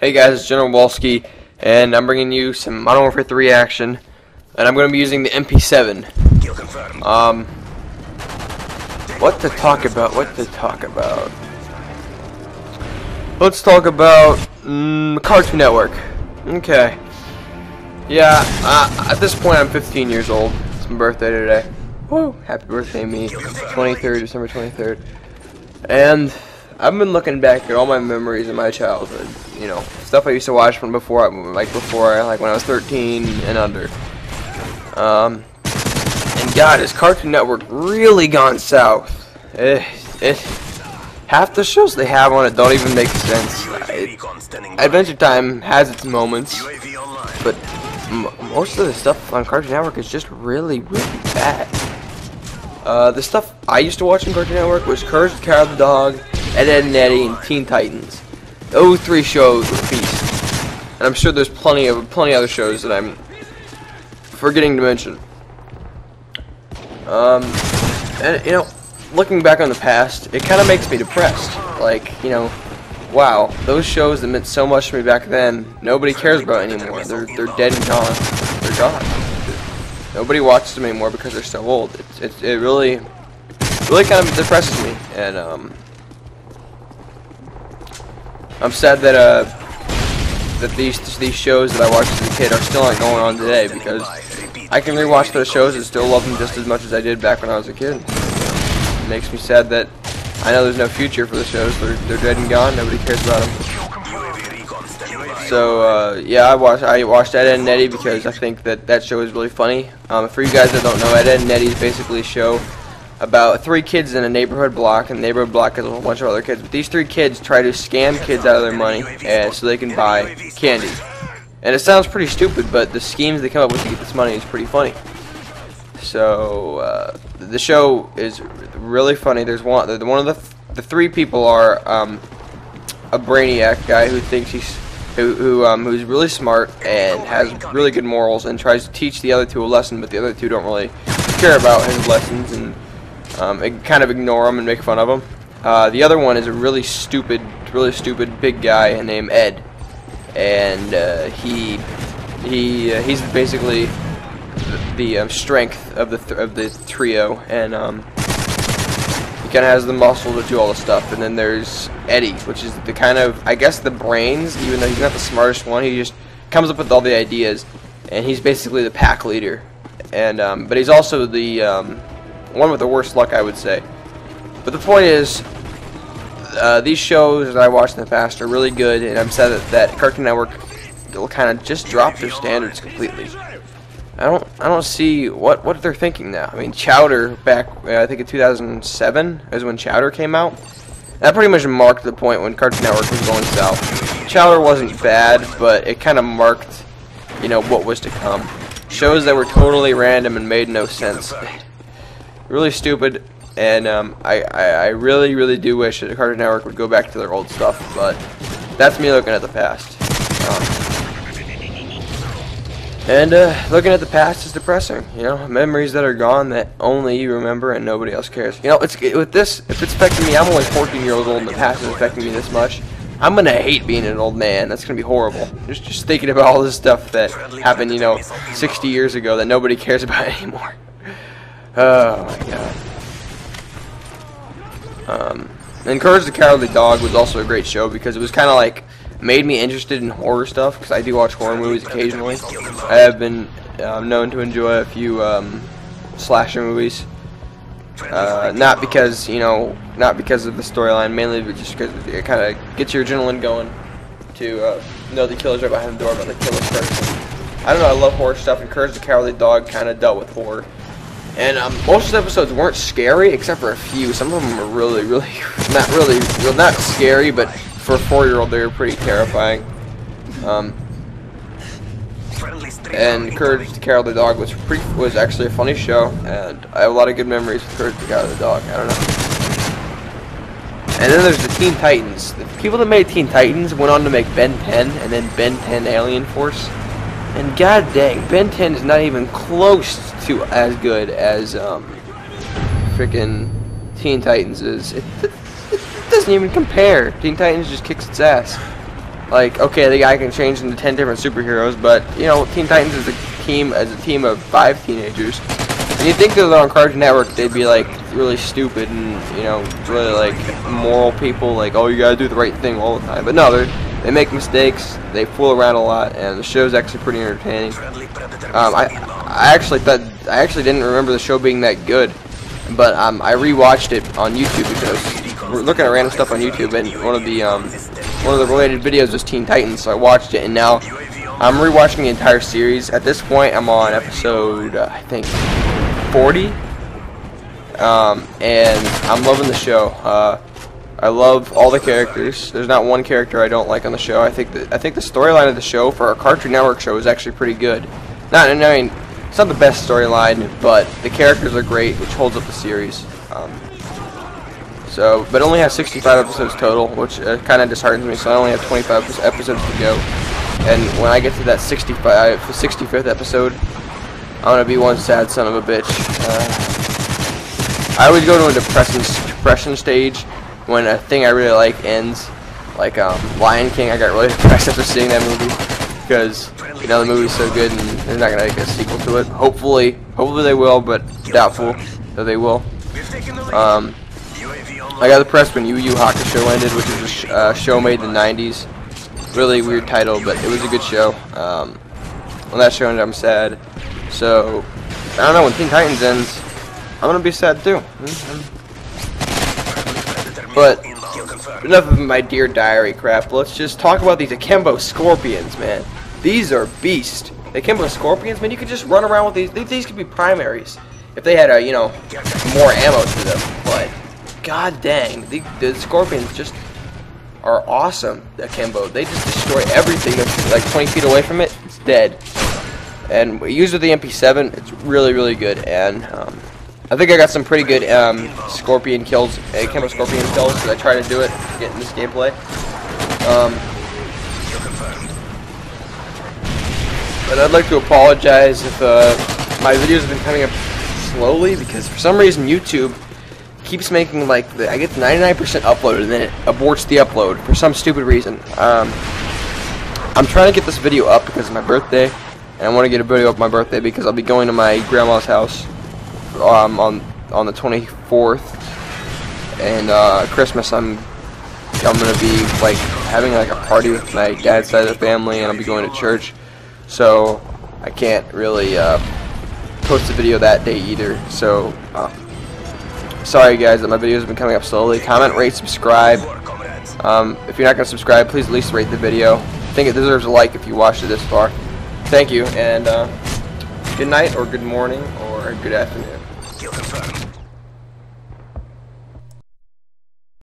Hey guys, it's General Walski, and I'm bringing you some Modern Warfare 3 action, and I'm going to be using the MP7. What to talk about? Let's talk about Cartoon Network. Okay. Yeah, at this point I'm 15 years old. It's my birthday today. Woo! Happy birthday, me. 23rd, December 23rd. And I've been looking back at all my memories of my childhood. You know, stuff I used to watch from before, like when I was 13 and under. And God, has Cartoon Network really gone south? Half the shows they have on it don't even make sense. Adventure Time has its moments, but most of the stuff on Cartoon Network is just really bad. The stuff I used to watch on Cartoon Network was Courage the Cowardly Dog, Ed, Edd and Eddy, and Teen Titans. Those three shows were feast. And I'm sure there's plenty other shows that I'm forgetting to mention. And you know, looking back on the past, it kind of makes me depressed. Like, you know, wow, those shows that meant so much to me back then, nobody cares about anymore. They're dead and gone. They're gone. Nobody watches them anymore because they're so old. It really kind of depresses me, and I'm sad that that these shows that I watched as a kid are still not going on today, because I can rewatch those shows and still love them just as much as I did back when I was a kid. It makes me sad that I know there's no future for the shows. They're dead and gone. Nobody cares about them. So yeah, I watched Ed, Edd and Eddy because I think that show is really funny. For you guys that don't know, Ed, Edd and Eddy is basically a show about three kids in a neighborhood block, and the neighborhood block has a whole bunch of other kids. But these three kids try to scam kids out of their money, so they can buy candy. And it sounds pretty stupid, but the schemes they come up with to get this money is pretty funny. So the show is really funny. There's one of the three people are a brainiac guy who thinks who's really smart and has really good morals and tries to teach the other two a lesson, but the other two don't really care about his lessons and kind of ignore him and make fun of him. The other one is a really stupid big guy named Ed, and he's basically the strength of the trio, and he kind of has the muscle to do all the stuff. And then there's Eddie, which is the kind of, I guess, the brains, even though he's not the smartest one. He just comes up with all the ideas, and he's basically the pack leader. And but he's also the one with the worst luck, I would say. But the point is, these shows that I watched in the past are really good, and I'm sad that Cartoon Network will kind of just drop their standards completely. I don't see what they're thinking now. I mean, Chowder back, I think in 2007 is when Chowder came out. That pretty much marked the point when Cartoon Network was going south. Chowder wasn't bad, but it kind of marked, you know, what was to come. Shows that were totally random and made no sense. Really stupid, and I really do wish that Cartoon Network would go back to their old stuff, but that's me looking at the past. And looking at the past is depressing, you know, memories that are gone that only you remember and nobody else cares. You know, with this, if it's affecting me, I'm only 14 years old and the past is affecting me this much. I'm gonna hate being an old man. That's gonna be horrible. Just thinking about all this stuff that happened, you know, 60 years ago that nobody cares about anymore. Oh my god. And Courage the Cowardly Dog was also a great show because it was kind of like made me interested in horror stuff, because I do watch horror movies occasionally. I have been known to enjoy a few slasher movies. Not because of the storyline, mainly just because it kind of gets your adrenaline going to know the killer's right behind the door, but the killer's person. I don't know, I love horror stuff, and Courage the Cowardly Dog kind of dealt with horror. And most of the episodes weren't scary, except for a few. Some of them were really not scary, but for a 4-year-old, they were pretty terrifying. And Courage the Cowardly Dog was actually a funny show, and I have a lot of good memories with Courage the Cowardly Dog. I don't know. And then there's the Teen Titans. The people that made Teen Titans went on to make Ben 10 and then Ben 10 Alien Force. And god dang, Ben 10 is not even close to as good as freaking Teen Titans is. It doesn't even compare. Teen Titans just kicks its ass. Like, okay, the guy can change into 10 different superheroes, but you know, Teen Titans is a team of 5 teenagers. And you'd think that they're on Cartoon Network, they'd be like really stupid and, you know, really like moral people, like, oh, you gotta do the right thing all the time. But no, they make mistakes, they fool around a lot, and the show's actually pretty entertaining. I actually didn't remember the show being that good, but I rewatched it on YouTube because we're looking at random stuff on YouTube, and one of the related videos was Teen Titans, so I watched it, and now I'm rewatching the entire series. At this point, I'm on episode I think 40, and I'm loving the show. I love all the characters. There's not one character I don't like on the show. I think the storyline of the show for a Cartoon Network show is actually pretty good. I mean, it's not the best storyline, but the characters are great, which holds up the series. But it only has 65 episodes total, which kind of disheartens me. So I only have 25 episodes to go. And when I get to that 65th episode, I'm gonna be one sad son of a bitch. I always go to a depression stage when a thing I really like ends. Like Lion King, I got really depressed after seeing that movie because, you know, the movie's so good and they're not gonna make a sequel to it. Hopefully they will, but doubtful that they will. I got depressed when Yu Yu Hakusho ended, which is a show made in the 90s. Really weird title, but it was a good show. When that show ended, I'm sad. So, I don't know, when Teen Titans ends, I'm gonna be sad too. But, enough of my Dear Diary crap. Let's just talk about these Akimbo Scorpions, man. These are beasts. The Akimbo Scorpions, man, you could just run around with these. These could be primaries if they had, you know, more ammo to them. But, god dang, the Scorpions just are awesome. The Akimbo, they just destroy everything that's like 20 feet away from it. It's dead. And used with the MP7, it's really, really good. And I think I got some pretty good Scorpion kills, Akimbo Scorpion kills, because I tried to do it, get in this gameplay. But I'd like to apologize if my videos have been coming up slowly, because for some reason YouTube keeps making like I get 99% uploaded and then it aborts the upload for some stupid reason. I'm trying to get this video up because of my birthday, and I want to get a video up my birthday because I'll be going to my grandma's house on the 24th, and Christmas I'm gonna be like having like a party with my dad's side of the family, and I'll be going to church, so I can't really post a video that day either. So sorry guys that my videos have been coming up slowly. Comment, rate, subscribe. If you're not gonna subscribe, please at least rate the video. I think it deserves a like if you watched it this far. Thank you, and good night or good morning or good afternoon. Kill confirmed.